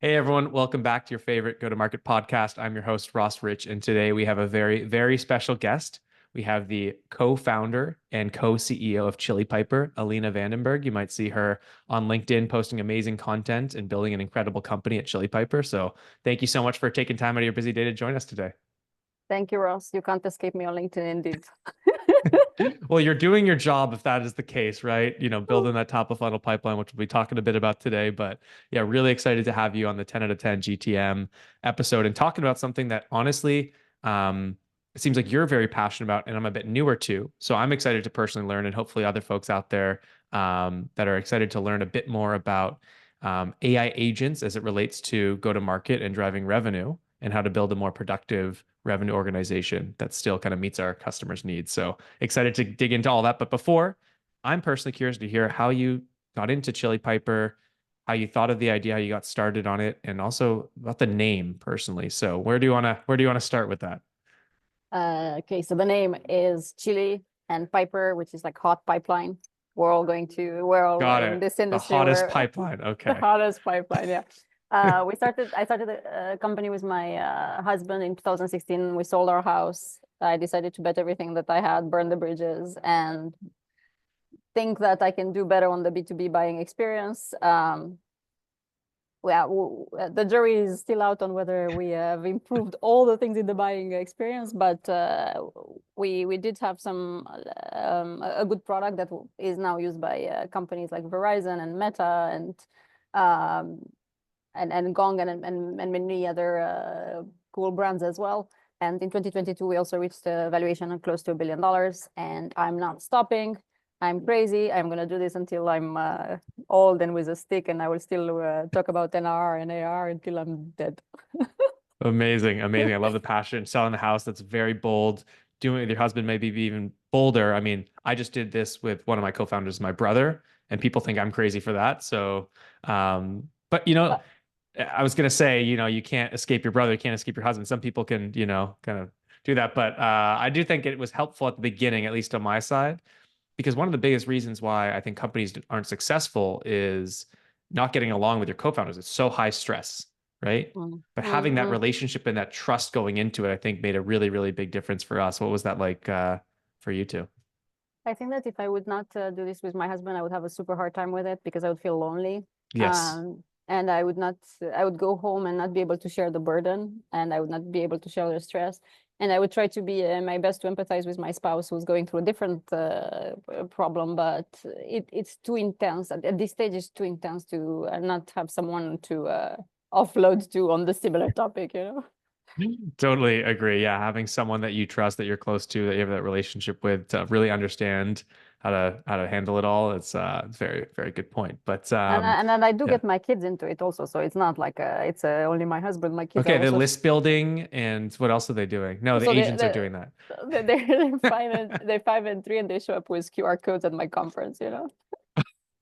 Hey everyone, welcome back to your favorite go-to-market podcast. I'm your host, Ross Rich, and today we have a very, very special guest. We have the co-founder and co-CEO of ChiliPiper, Alina Vandenberghe. You might see her on LinkedIn posting amazing content and building an incredible company at ChiliPiper. So thank you so much for taking time out of your busy day to join us today. Thank you, Ross. You can't escape me on LinkedIn, indeed. Well, you're doing your job if that is the case, right? Building that top of funnel pipeline, which we'll be talking a bit about today. But yeah, really excited to have you on the 10 out of 10 GTM episode and talking about something that honestly, it seems like you're very passionate about and I'm a bit newer to. So I'm excited to personally learn and hopefully other folks out there that are excited to learn a bit more about AI agents as it relates to go to market and driving revenue and how to build a more productive revenue organization that still kind of meets our customers' needs. So excited to dig into all that. But before, I'm personally curious to hear how you got into ChiliPiper, how you thought of the idea, how you got started on it, and also about the name personally. So where do you want to start with that? Okay, so the name is Chili and Piper, which is like hot pipeline. We're all Got in it. this The industry. hottest We're pipeline. the Okay. hottest pipeline, yeah. I started a company with my husband in 2016. We sold our house. I decided to bet everything that I had, burn the bridges, and think that I can do better on the B2B buying experience. Well, the jury is still out on whether we have improved all the things in the buying experience, but we did have a good product that is now used by companies like Verizon and Meta um, and Gong and many other cool brands as well. And in 2022, we also reached a valuation of close to $1 billion, and I'm not stopping. I'm crazy. I'm going to do this until I'm old and with a stick, and I will still talk about NR and AR until I'm dead. Amazing, amazing. I love the passion. Selling the house, that's very bold. Doing it with your husband, maybe be even bolder. I mean, I just did this with one of my co-founders, my brother, and people think I'm crazy for that. So, but Uh, I was gonna say, you can't escape your brother, you can't escape your husband. Some people can, kind of do that. But I do think it was helpful at the beginning, at least on my side, because one of the biggest reasons why I think companies aren't successful is not getting along with your co-founders. It's so high stress, right? mm, But having that mm. relationship and that trust going into it, I think made a really, really big difference for us. What was that like for you two? I think that if I would not do this with my husband, I would have a super hard time with it because I would feel lonely. Yes. And I would not, I would go home and not be able to share the burden, and I would not be able to share the stress. And I would try to be my best to empathize with my spouse who's going through a different problem, but it's too intense. At this stage, it's too intense to not have someone to offload to on the similar topic, you know? Totally agree. Yeah, having someone that you trust, that you're close to, that you have that relationship with, to really understand how to handle it all. It's very very good point. But And then I do yeah. get my kids into it also, so it's not like it's only my husband. My kids are Okay, the also list building and what else are they doing? No, the so agents are doing that. they're 5 and 3, and they show up with QR codes at my conference, you know,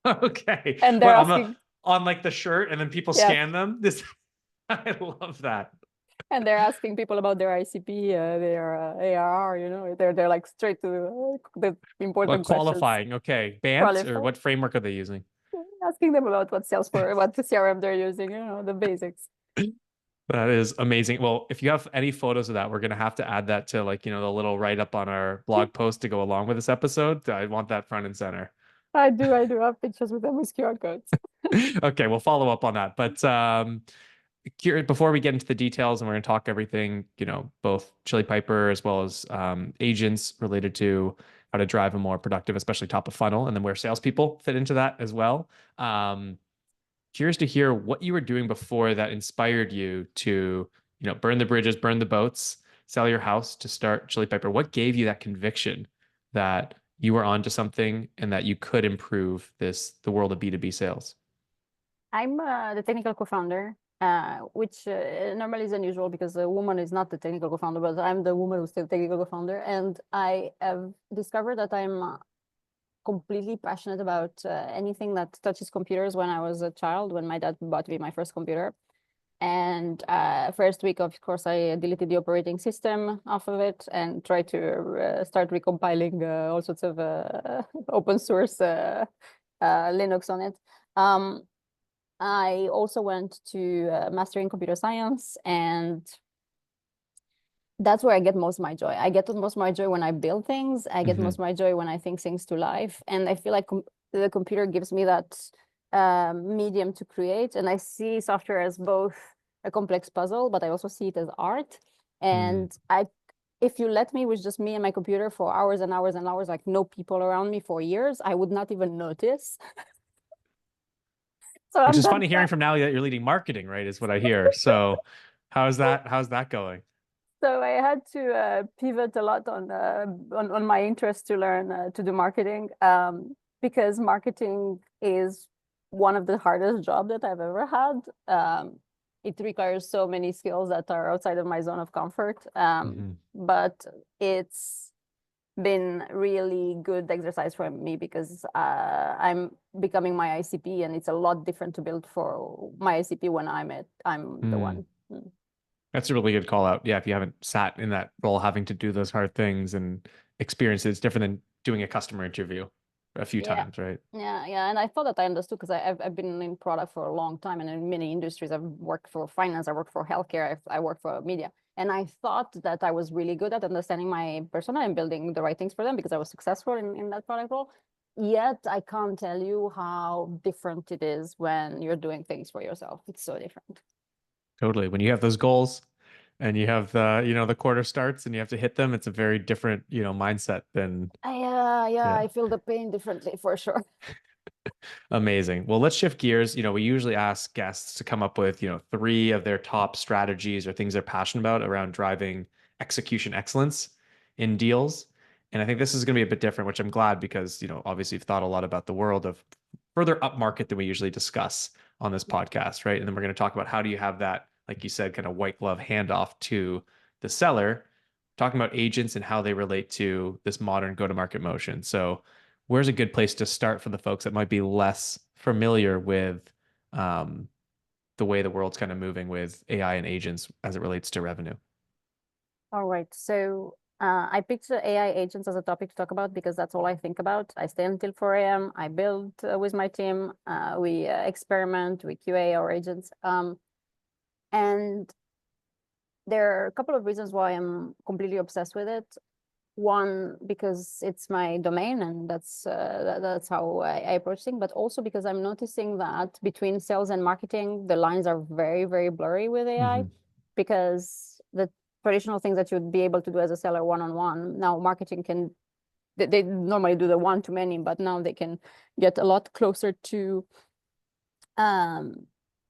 Okay. and they're What asking, on like the shirt and then people yeah, scan them? This I love that. and they're asking people about their ICP, their ARR, you know, they're like straight to the What important questions. qualifying? Okay. Bant or Qualify, what framework are they using? asking them about what the CRM they're using, you know, the basics. That is amazing. Well, if you have any photos of that, we're gonna have to add that to like, the little write-up on our blog post to go along with this episode. I want that front and center. I do have pictures with them with QR codes. Okay, we'll follow up on that. But before we get into the details, and we're going to talk everything, both ChiliPiper as well as agents related to how to drive a more productive, especially top of funnel, and then where salespeople fit into that as well. Um, Curious to hear what you were doing before that inspired you to, burn the bridges, burn the boats, sell your house to start ChiliPiper. What gave you that conviction that you were onto something and that you could improve the world of B2B sales? I'm the technical co-founder, which normally is unusual because a woman is not the technical co-founder, but I'm the woman who's the technical co-founder. And I have discovered that I'm completely passionate about anything that touches computers when I was a child, when my dad bought me my first computer. And first week, of course, I deleted the operating system off of it and tried to start recompiling all sorts of open source Linux on it. Um, I also went to master in computer science, and that's where I get most of my joy. I get most of my joy when I build things. I get most Hmm. of my joy when I think things to life. And I feel like the computer gives me that medium to create. And I see software as both a complex puzzle, but I also see it as art. Mm. And if you let me with just me and my computer for hours and hours and hours, like no people around me for years, I would not even notice. So Which I'm is that funny hearing from now that you're leading marketing, right? Is what I hear. So how's that? How's that going? So I had to pivot a lot on my interest to learn to do marketing, because marketing is one of the hardest jobs that I've ever had. It requires so many skills that are outside of my zone of comfort, Hmm. but it's been really good exercise for me because I'm becoming my ICP, and it's a lot different to build for my ICP when I'm the Mm. one. Mm. That's a really good call out. Yeah, if you haven't sat in that role, having to do those hard things and experience it, it's different than doing a customer interview a few Yeah. times, right? Yeah. And I thought that I understood because I've been in product for a long time and in many industries. I've worked for finance, I worked for healthcare, I worked for media. And I thought that I was really good at understanding my persona and building the right things for them because I was successful in that product role. Yet I can't tell you how different it is when you're doing things for yourself. It's so different. Totally. When you have those goals and you have the quarter starts and you have to hit them, it's a very different, mindset than, Yeah, yeah. I feel the pain differently for sure. Amazing. Well, let's shift gears. We usually ask guests to come up with, three of their top strategies or things they're passionate about around driving execution excellence in deals. And I think this is going to be a bit different, which I'm glad because, obviously you've thought a lot about the world of further upmarket than we usually discuss on this podcast, right? And then we're going to talk about how do you have that, like you said, kind of white glove handoff to the seller, talking about agents and how they relate to this modern go-to-market motion. So where's a good place to start for the folks that might be less familiar with um, the way the world's kind of moving with AI and agents as it relates to revenue? All right. So I picked the AI agents as a topic to talk about because that's all I think about. I stay until 4 a.m. I build with my team. We experiment, we QA our agents. And there are a couple of reasons why I'm completely obsessed with it. One, because it's my domain and that's how I approach things, but also because I'm noticing that between sales and marketing, the lines are very, very blurry with AI Hmm. because the traditional things that you'd be able to do as a seller one-on-one, now marketing can, they normally do the one-to-many, but now they can get a lot closer to um,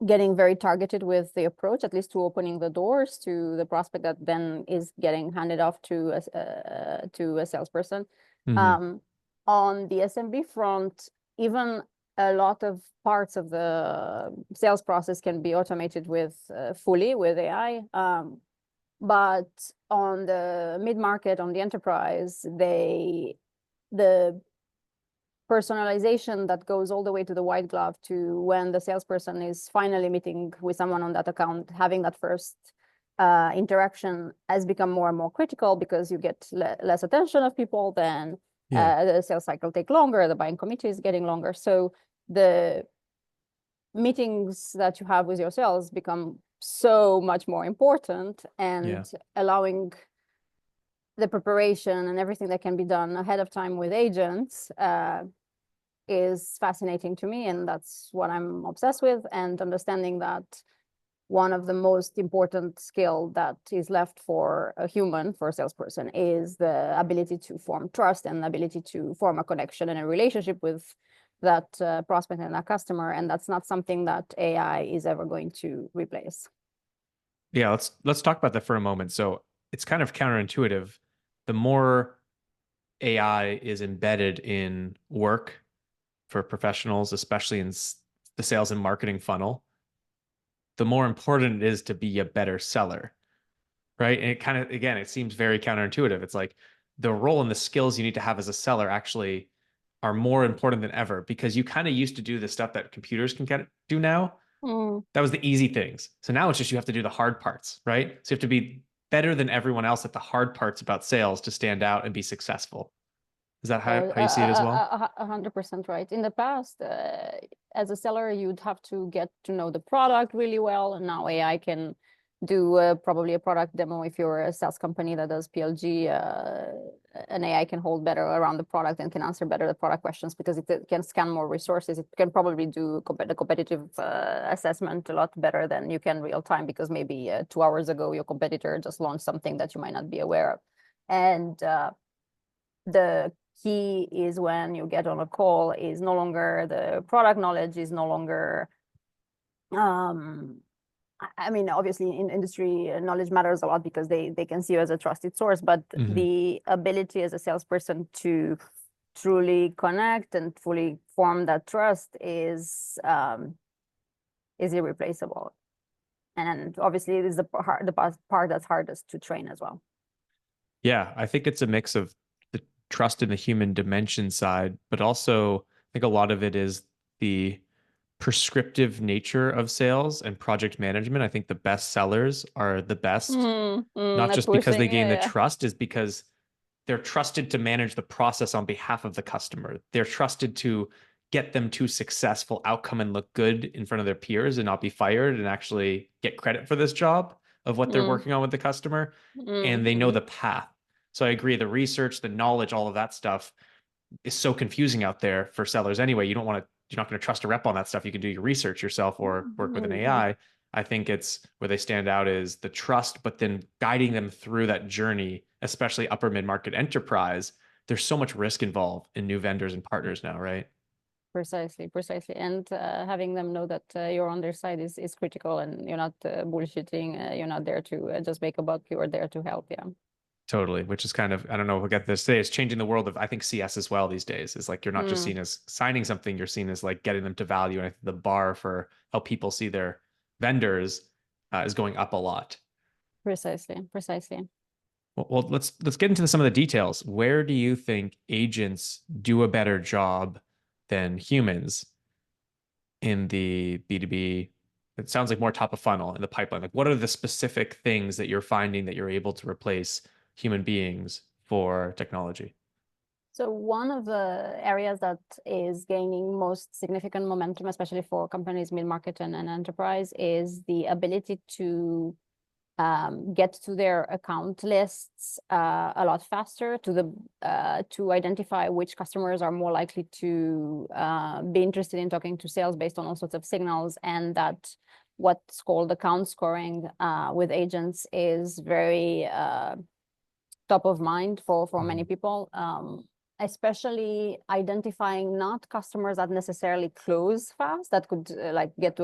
getting very targeted with the approach, at least to opening the doors to the prospect that then is getting handed off to a salesperson. Hmm. Um, on the SMB front, even a lot of parts of the sales process can be automated with fully with AI. But on the mid-market, on the enterprise, the personalization that goes all the way to the white glove to when the salesperson is finally meeting with someone on that account, having that first interaction has become more and more critical because you get less attention of people, then Yeah. the sales cycle take longer, the buying committee is getting longer. So the meetings that you have with your sales become so much more important, Yeah. and allowing the preparation and everything that can be done ahead of time with agents is fascinating to me, and that's what I'm obsessed with. And understanding that one of the most important skill that is left for a human, for a salesperson, is the ability to form trust and ability to form a connection and a relationship with that prospect and that customer. And that's not something that AI is ever going to replace. Yeah, let's talk about that for a moment. So it's kind of counterintuitive. The more AI is embedded in work for professionals, especially in the sales and marketing funnel, the more important it is to be a better seller, right? And it kind of, again, it seems very counterintuitive. It's like the role and the skills you need to have as a seller actually are more important than ever because you kind of used to do the stuff that computers can do now. Mm. That was the easy things. So now it's just you have to do the hard parts, right? So you have to be better than everyone else at the hard parts about sales to stand out and be successful. Is that So, how you see it as well? 100% right. In the past, as a seller, you'd have to get to know the product really well. And now AI can do probably a product demo. If you're a sales company that does PLG, an AI can hold better around the product and can answer better the product questions because it can scan more resources. It can probably do the competitive assessment a lot better than you can real time, because maybe 2 hours ago, your competitor just launched something that you might not be aware of. And the key is when you get on a call is no longer the product knowledge, is no longer I mean, obviously in industry, knowledge matters a lot because they can see you as a trusted source, but Hmm. the ability as a salesperson to truly connect and fully form that trust is irreplaceable. And obviously it is the part that's hardest to train as well. Yeah, I think it's a mix of the trust in the human dimension side, but also I think a lot of it is the prescriptive nature of sales and project management. I think the best sellers are the best, not At just because they pushing, gain the yeah. trust, is because they're trusted to manage the process on behalf of the customer. They're trusted to get them to successful outcome and look good in front of their peers and not be fired and actually get credit for this job of what they're Mm, working on with the customer. mm, And they know mm. the path. So I agree, the research, the knowledge, all of that stuff is so confusing out there for sellers anyway. You're not going to trust a rep on that stuff. You can do your research yourself or work with an Mhm. AI. I think it's where they stand out is the trust, but then guiding them through that journey, especially upper mid-market enterprise. There's so much risk involved in new vendors and partners now, right? Precisely, precisely. And having them know that you're on their side is critical, and you're not bullshitting. You're not there to just make a buck. You're there to help. Yeah. Totally, which is kind of, I don't know if we'll get this today. It's changing the world of, I think, CS as well these days. Is like you're not just Mm, seen as signing something, you're seen as like getting them to value. And I think the bar for how people see their vendors is going up a lot. precisely, precisely. Well, let's get into some of the details. Where do you think agents do a better job than humans in the B2B? It sounds like more top of funnel in the pipeline. Like, what are the specific things that you're finding that you're able to replace human beings for technology? So one of the areas that is gaining most significant momentum, especially for companies mid-market and enterprise, is the ability to get to their account lists a lot faster, to identify which customers are more likely to be interested in talking to sales based on all sorts of signals, and that what's called account scoring with agents is very top of mind for many Mhm. people. Especially identifying not customers that necessarily close fast, that could like get to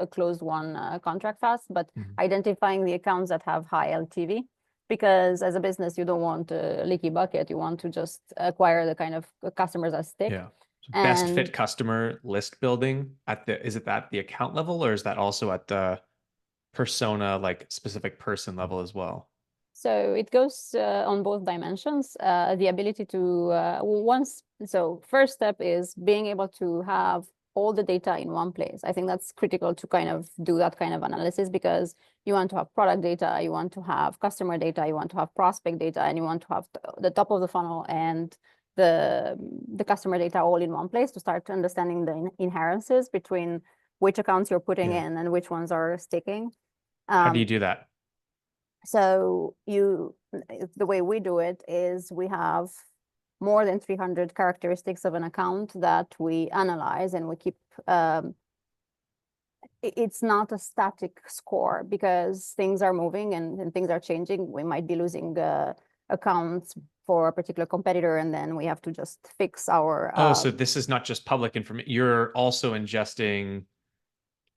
a closed one contract fast, but Mhm. identifying the accounts that have high LTV. Because as a business, you don't want a leaky bucket. You want to just acquire the kind of customers that stick. Yeah. So best And fit customer list building at the, is it at the account level or is that also at the persona, like specific person level as well? so it goes on both dimensions. The ability to so first step is being able to have all the data in one place. I think that's critical to kind of do that kind of analysis, because you want to have product data, you want to have customer data, you want to have prospect data, and you want to have the top of the funnel and the customer data all in one place to start understanding the inherences between which accounts you're putting Yeah. in and which ones are sticking. How do you Um, do that? so the way we do it is we have more than 300 characteristics of an account that we analyze, and we keep, it's not a static score because things are moving and things are changing. We might be losing accounts for a particular competitor, and then we have to just fix our Oh, so this is not just public information. You're also ingesting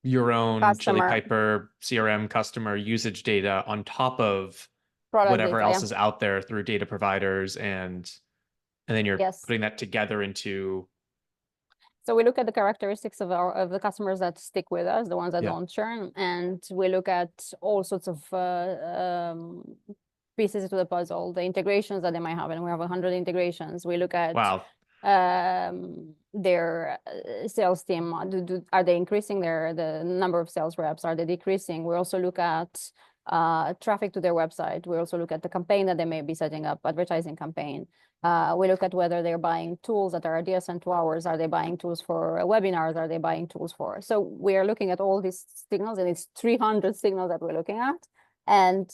your own customer ChiliPiper CRM customer usage data on top of product whatever data. Yeah. else is out there through data providers and then you're Yes. putting that together into, So we look at the characteristics of the customers that stick with us, the ones that yeah. don't churn, and we look at all sorts of pieces to the puzzle, the integrations that they might have, and we have 100 integrations. We look at Wow. their sales team. Are they increasing the number of sales reps? Are they decreasing? We also look at traffic to their website. We also look at the campaign that they may be setting up, advertising campaign. We look at whether they're buying tools that are adjacent to ours. Are they buying tools for webinars? Are they buying tools for? So we are looking at all these signals, and it's 300 signals that we're looking at, and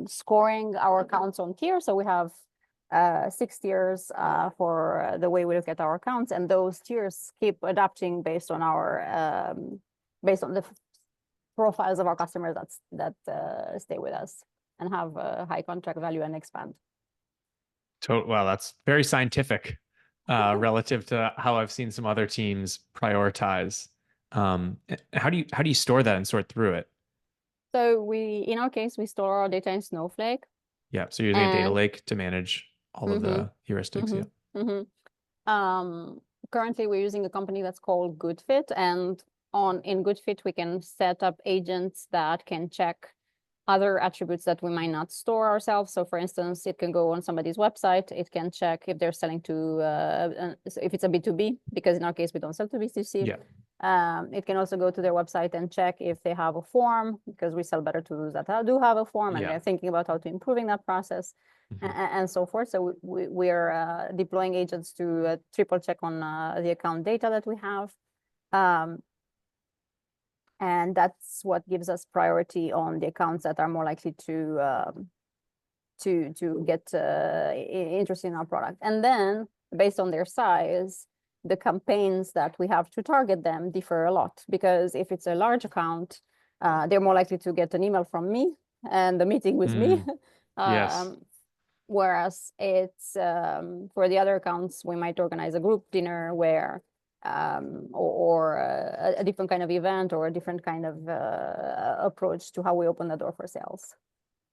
scoring our accounts on tiers. So we have 6 tiers for the way we look at our accounts, and those tiers keep adapting based on our based on the profiles of our customers that stay with us and have a high contract value and expand. Well, that's very scientific relative to how I've seen some other teams prioritize. How do you store that and sort through it? So in our case, we store our data in Snowflake. Yeah, so you're using a data lake to manage all of the heuristics. Currently, we're using a company that's called GoodFit, and in GoodFit, we can set up agents that can check other attributes that we might not store ourselves. So for instance, it can go on somebody's website. It can check if they're selling to, if it's a B2B, because in our case, we don't sell to B2C. Yeah. It can also go to their website and check if they have a form, because we sell better to those that do have a form, and they're thinking about how to improving that process, and so forth. So we're deploying agents to triple check on the account data that we have. And that's what gives us priority on the accounts that are more likely to get interested in our product. And then based on their size, the campaigns that we have to target them differ a lot, because if it's a large account, they're more likely to get an email from me and the meeting with me. Yes. Whereas it's for the other accounts, we might organize a group dinner where or a different kind of event or a different kind of approach to how we open the door for sales.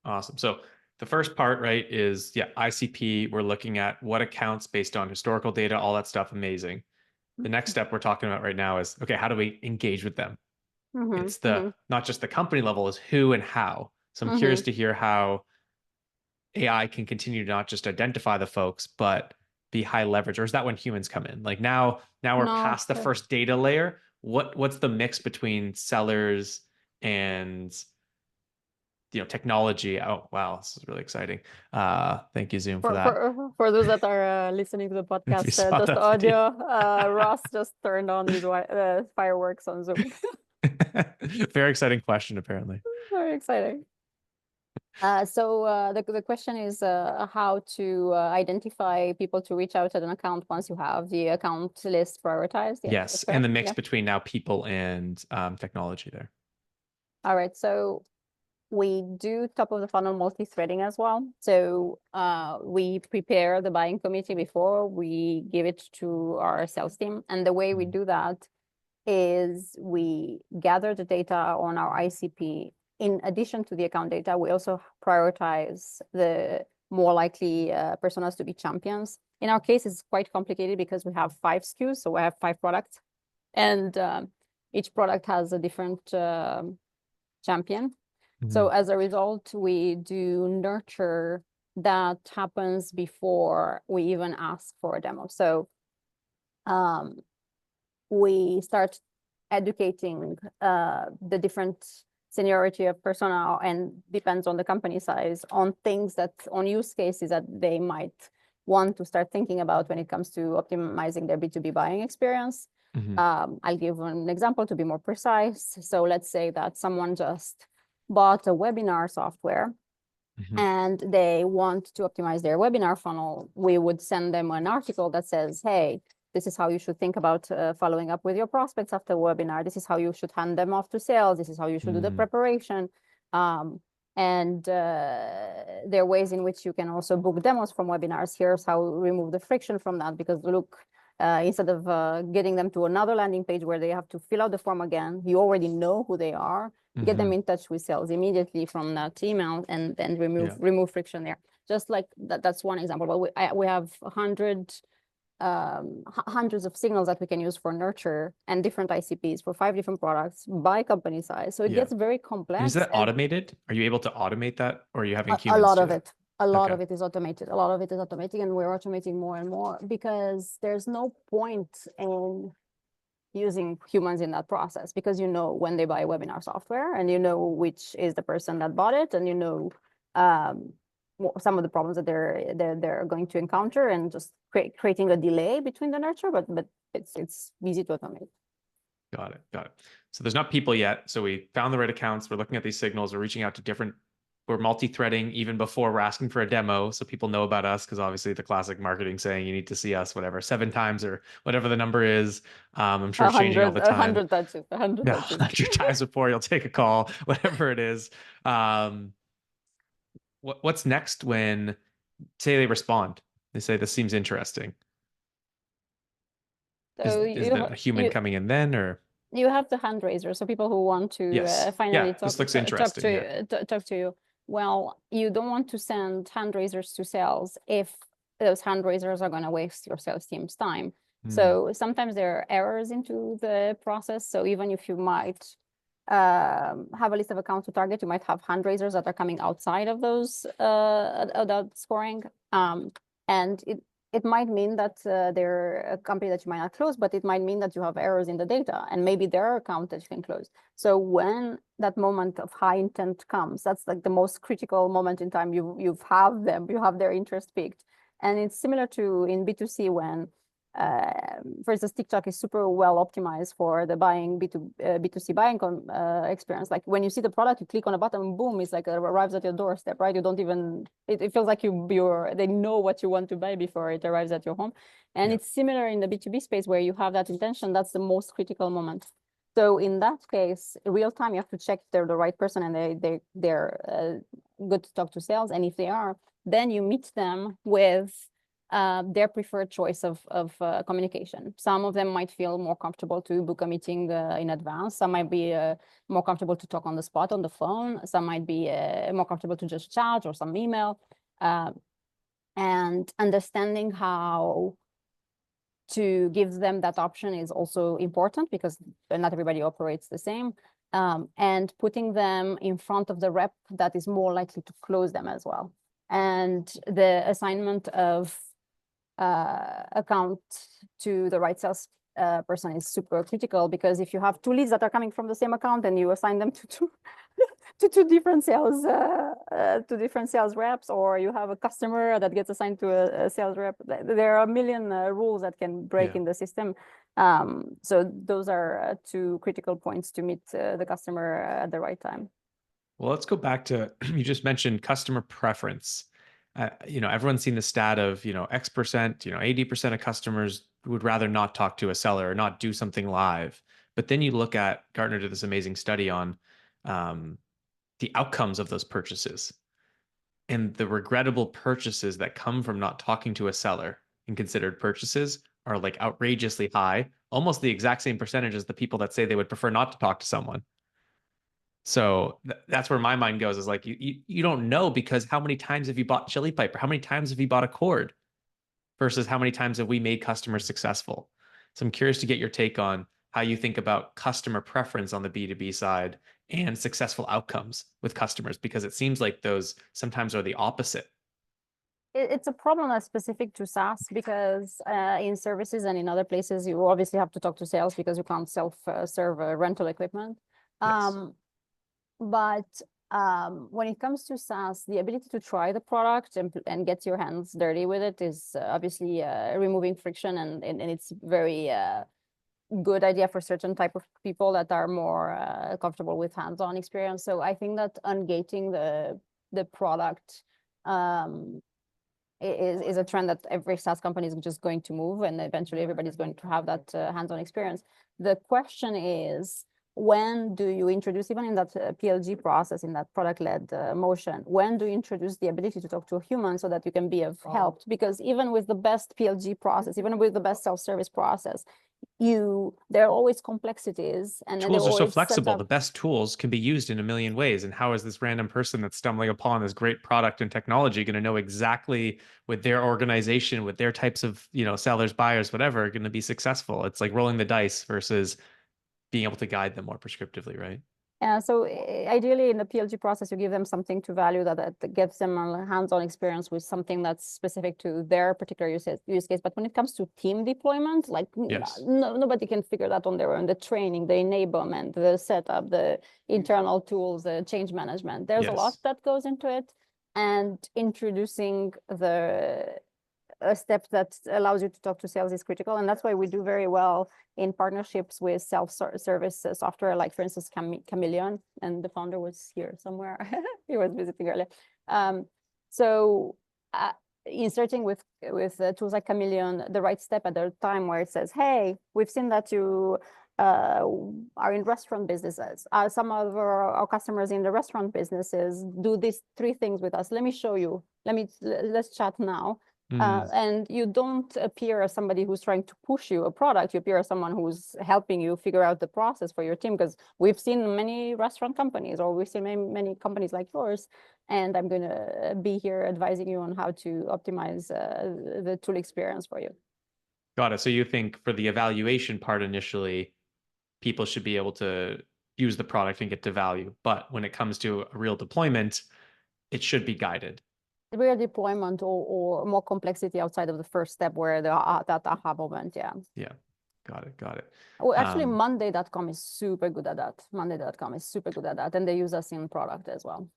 Awesome. So the first part, right, is ICP. We're looking at what accounts based on historical data, all that stuff. Amazing. The next step we're talking about right now is, okay, how do we engage with them? It's not just the company level, is who and how. So I'm curious to hear how AI can continue to not just identify the folks, but be high leverage, or is that when humans come in? Like now we're past the first data layer. What's the mix between sellers and technology? Oh wow, this is really exciting. Thank you, Zoom, for that. For those that are listening to the podcast, just audio, Ross just turned on his fireworks on Zoom. Very exciting question, apparently. Very exciting. So the question is how to identify people to reach out at an account once you have the account list prioritized. Yes, and the mix between now people and technology there. All right, so we do top of the funnel multi-threading as well. So we prepare the buying committee before we give it to our sales team. And the way we do that is we gather the data on our ICP. In addition to the account data, we also prioritize the more likely personas to be champions. In our case, it's quite complicated because we have 5 SKUs, so we have 5 products, and each product has a different champion. So as a result, we do nurture that happens before we even ask for a demo. So we start educating the different seniority of persona, and depends on the company size, on use cases that they might want to start thinking about when it comes to optimizing their B2B buying experience. I'll give an example to be more precise. So let's say that someone just bought a webinar software and they want to optimize their webinar funnel. We would send them an article that says, hey, this is how you should think about following up with your prospects after a webinar. This is how you should hand them off to sales. This is how you should do the preparation. And there are ways in which you can also book demos from webinars. Here's how we remove the friction from that, because look, instead of getting them to another landing page where they have to fill out the form again, you already know who they are. Get them in touch with sales immediately from that email, and then remove friction there. Just like that's one example. But we have hundreds of signals that we can use for nurture, and different ICPs for 5 different products by company size. So it gets very complex. And is that automated? Are you able to automate that, or are you having humans? A lot of it. A lot of it is automated. A lot of it is automating, and we're automating more and more, because there's no point in using humans in that process, because you know when they buy webinar software, and you know which is the person that bought it, and you know some of the problems that they're going to encounter, and just creating a delay between the nurture, but it's easy to automate. Got it. Got it. So there's not people yet. So we found the right accounts. We're looking at these signals. We're reaching out to different, we're multi-threading even before we're asking for a demo. So people know about us, because obviously the classic marketing saying you need to see us, whatever, 7 times or whatever the number is. I'm sure it's changing all the time. 100 touches, 100 No, touches. 100 times before you'll take a call, whatever it is. What's next when, say, they respond? They say, this seems interesting. So Is the human coming in then, or? You have the hand raiser, so people who want to Yes. finally Yeah, this looks interesting. Yeah. talk to you. Well, you don't want to send hand raisers to sales if those hand raisers are going to waste your sales team's time. So sometimes there are errors into the process. So even if you might have a list of accounts to target, you might have hand raisers that are coming outside of those scoring. And it might mean that they're a company that you might not close, but it might mean that you have errors in the data, and maybe their account that you can close. So when that moment of high intent comes, that's like the most critical moment in time. You have their interest peaked. And it's similar to in B2C when, for instance, TikTok is super well optimized for the B2C buying experience. Like when you see the product, you click on a button, boom, it's like it arrives at your doorstep, right? You don't even, it feels like they know what you want to buy before it arrives at your home. And it's similar in the B2B space where you have that intention. That's the most critical moment. So in that case, real time, you have to check if they're the right person and they're good to talk to sales. And if they are, then you meet them with their preferred choice of communication. Some of them might feel more comfortable to book a meeting in advance. Some might be more comfortable to talk on the spot on the phone. Some might be more comfortable to just chat or some email. And understanding how to give them that option is also important, because not everybody operates the same. And putting them in front of the rep that is more likely to close them as well. And the assignment of account to the right sales person is super critical, because if you have 2 leads that are coming from the same account and you assign them to two different sales reps, or you have a customer that gets assigned to a sales rep, there are a million rules that can break in the system. So those are 2 critical points to meet the customer at the right time. Well, let's go back to, you just mentioned customer preference. Everyone's seen the stat of, X%, 80% of customers would rather not talk to a seller or not do something live. But then you look at, Gartner did this amazing study on the outcomes of those purchases, and the regrettable purchases that come from not talking to a seller and considered purchases are like outrageously high, almost the exact same percentage as the people that say they would prefer not to talk to someone. So that's where my mind goes, is like, you don't know, because how many times have you bought ChiliPiper? How many times have you bought a cord versus how many times have we made customers successful? So I'm curious to get your take on how you think about customer preference on the B2B side and successful outcomes with customers, because it seems like those sometimes are the opposite. It's a problem that's specific to SaaS, because in services and in other places, you obviously have to talk to sales because you can't self-serve rental equipment. Yes. But when it comes to SaaS, the ability to try the product and get your hands dirty with it is obviously removing friction, and it's very good idea for certain type of people that are more comfortable with hands-on experience. So I think that ungating the product is a trend that every SaaS company is just going to move, and eventually everybody's going to have that hands-on experience. The question is, when do you introduce, even in that PLG process, in that product-led motion, when do you introduce the ability to talk to a human so that you can be of help? Because even with the best PLG process, even with the best self-service process, there are always complexities, and tools are so flexible. The best tools can be used in a million ways. And how is this random person that's stumbling upon this great product and technology going to know exactly, with their organization, with their types of, sellers, buyers, whatever, going to be successful? It's like rolling the dice versus being able to guide them more prescriptively, right? So ideally in the PLG process, you give them something to value that gives them a hands-on experience with something that's specific to their particular use case. But when it comes to team deployment, like Yes. nobody can figure that on their own. The training, the enablement, the setup, the internal tools, the change management. There's a lot Yes. that goes into it. And introducing a step that allows you to talk to sales is critical. And that's why we do very well in partnerships with self-service software, like for instance, Chameleon, and the founder was here somewhere. He was visiting earlier. So inserting with tools like Chameleon, the right step at the time where it says, hey, we've seen that you are in restaurant businesses. Some of our customers in the restaurant businesses do these 3 things with us. Let me show you. Let's chat now. And you don't appear as somebody who's trying to push you a product. You appear as someone who's helping you figure out the process for your team, because we've seen many restaurant companies, or we've seen many companies like yours, and I'm going to be here advising you on how to optimize the tool experience for you. Got it. So you think for the evaluation part initially, people should be able to use the product and get to value. But when it comes to a real deployment, it should be guided. Real deployment or more complexity outside of the first step where that aha moment, yeah. Yeah. Got it. Got it. Well, actually, Monday.com is super good at that. Monday.com is super good at that. And they use us in product as well.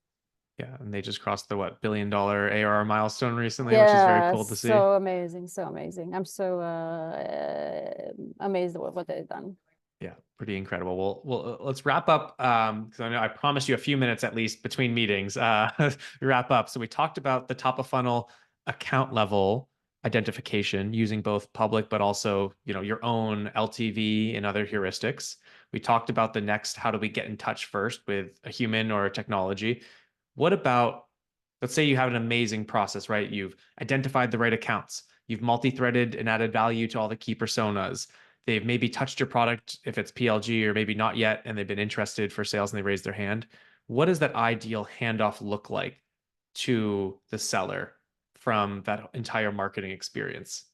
Yeah. And they just crossed the what, $1 billion ARR milestone recently, which is very Yeah, cool to see. so amazing, so amazing. I'm so amazed at what they've done. Yeah, pretty incredible. Well, let's wrap up because I know I promised you a few minutes at least between meetings. Wrap up. So we talked about the top of funnel account level identification using both public but also your own LTV and other heuristics. We talked about the next, how do we get in touch first with a human or a technology? What about, let's say you have an amazing process, right? You've identified the right accounts. You've multi-threaded and added value to all the key personas. They've maybe touched your product if it's PLG, or maybe not yet, and they've been interested for sales and they raised their hand. What does that ideal handoff look like to the seller from that entire marketing experience?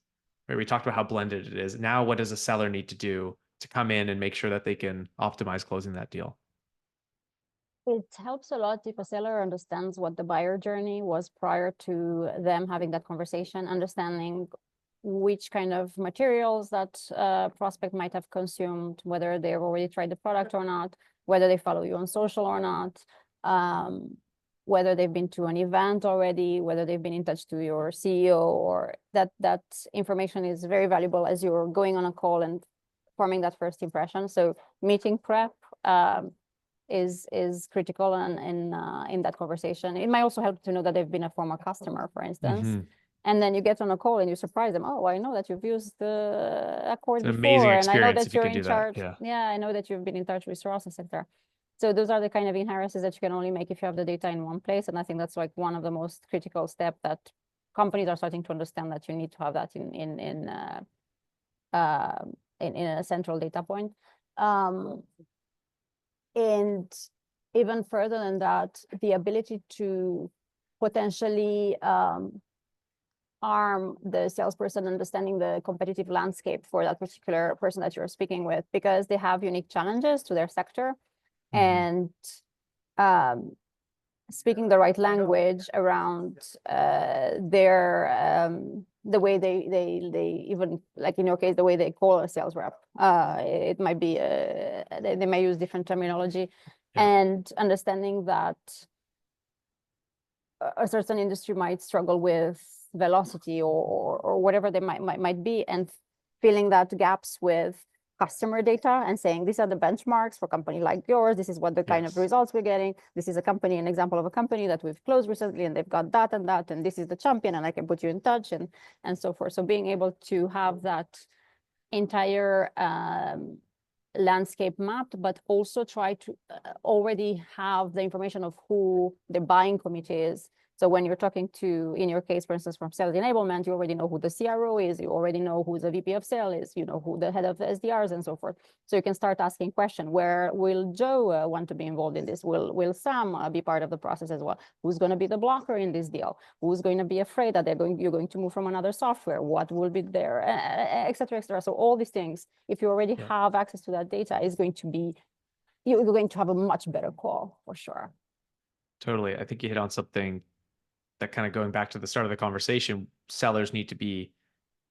Right? We talked about how blended it is. Now, what does a seller need to do to come in and make sure that they can optimize closing that deal? It helps a lot if a seller understands what the buyer journey was prior to them having that conversation, understanding which kind of materials that prospect might have consumed, whether they've already tried the product or not, whether they follow you on social or not, whether they've been to an event already, whether they've been in touch to your CEO, or that information is very valuable as you're going on a call and forming that first impression. So meeting prep is critical in that conversation. It might also help to know that they've been a former customer, for instance. And then you get on a call and you surprise them. Oh, I know that you've used the Accord It's an amazing before, and I know experience that if you you're can in do that. charge. Yeah. Yeah, I know that you've been in touch with Ross, etc. So those are the kind of inherences that you can only make if you have the data in one place. And I think that's like one of the most critical steps that companies are starting to understand, that you need to have that in a central data point. And even further than that, the ability to potentially arm the salesperson understanding the competitive landscape for that particular person that you're speaking with, because they have unique challenges to their sector. And speaking the right language around their the way they even, like in your case, the way they call a sales rep. It might be they may use different terminology. And understanding that a certain industry might struggle with velocity or whatever they might be, and filling that gaps with customer data and saying, these are the benchmarks for a company like yours. This is what the kind of results we're getting. This is an example of a company that we've closed recently, and they've got that and that, and this is the champion, and I can put you in touch, and so forth. So being able to have that entire landscape mapped, but also try to already have the information of who the buying committee is. So when you're talking to, in your case, for instance, from sales enablement, you already know who the CRO is, you already know who the VP of sales is, you know who the head of SDRs and so forth. So you can start asking questions. Where will Joe want to be involved in this? Will Sam be part of the process as well? Who's going to be the blocker in this deal? Who's going to be afraid that you're going to move from another software? What will be there, et cetera, et cetera. So all these things, if you already have access to that data, is going to be you're going to have a much better call for sure. Totally. I think you hit on something that, kind of going back to the start of the conversation, sellers need to be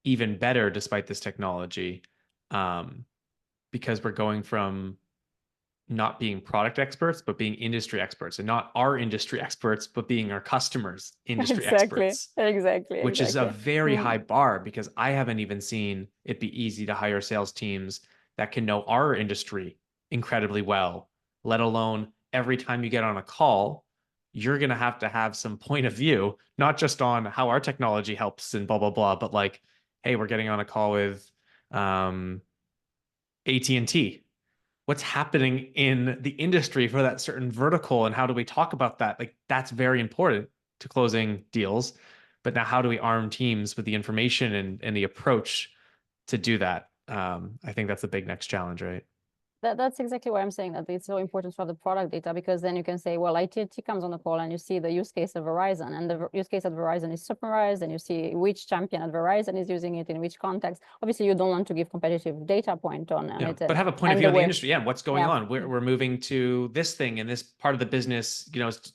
even better despite this technology, um, because we're going from not being product experts, but being industry experts, and not our industry experts, but being our customers' industry Exactly, experts, exactly, which is a exactly. very high bar because I haven't even seen it be easy to hire sales teams that can know our industry incredibly well, let alone every time you get on a call, you're going to have some point of view, not just on how our technology helps and blah, blah, blah, but like, hey, we're getting on a call with um, AT&T. What's happening in the industry for that certain vertical and how do we talk about that? Like that's very important to closing deals. But now how do we arm teams with the information and the approach to do that? I think that's the big next challenge, right? That's exactly why I'm saying that it's so important to have the product data, because then you can say, well, ITT comes on the call and you see the use case of Verizon, and the use case at Verizon is summarized, and you see which champion at Verizon is using it in which context. Obviously, you don't want to give competitive data point on Yeah, it, but have a point of and view the on the way, industry. Yeah, what's going yeah, on? We're moving to this thing, and this part of the business,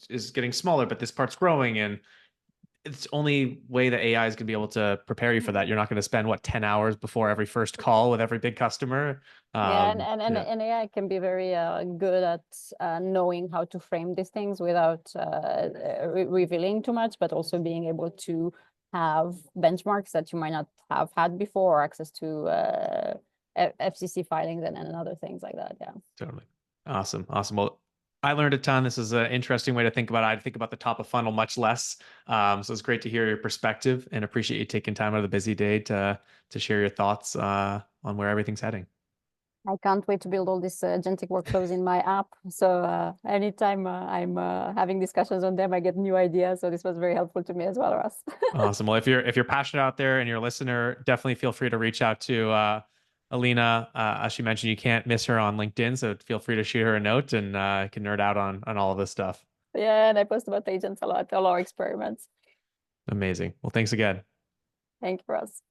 is getting smaller, but this part's growing, and it's only way that AI is going to be able to prepare you for that. You're not going to spend what 10 hours before every first call with every big customer. yeah, and Yeah, and AI can be very good at knowing how to frame these things without revealing too much, but also being able to have benchmarks that you might not have had before, or access to FCC filings and other things like that. Yeah. totally. Awesome. Awesome. Well, I learned a ton. This is an interesting way to think about it. I think about the top of funnel much less. So it's great to hear your perspective and appreciate you taking time out of the busy day to share your thoughts on where everything's heading. I can't wait to build all these agentic workflows in my app. So anytime I'm having discussions on them, I get new ideas. So this was very helpful to me as well, Ross. Awesome. Well, if you're passionate out there and you're a listener, definitely feel free to reach out to Alina. As she mentioned, you can't miss her on LinkedIn, so feel free to shoot her a note and can nerd out on all of this stuff. Yeah, and I post about agents a lot, all our experiments. Amazing. Well, thanks again. Thank you, Ross.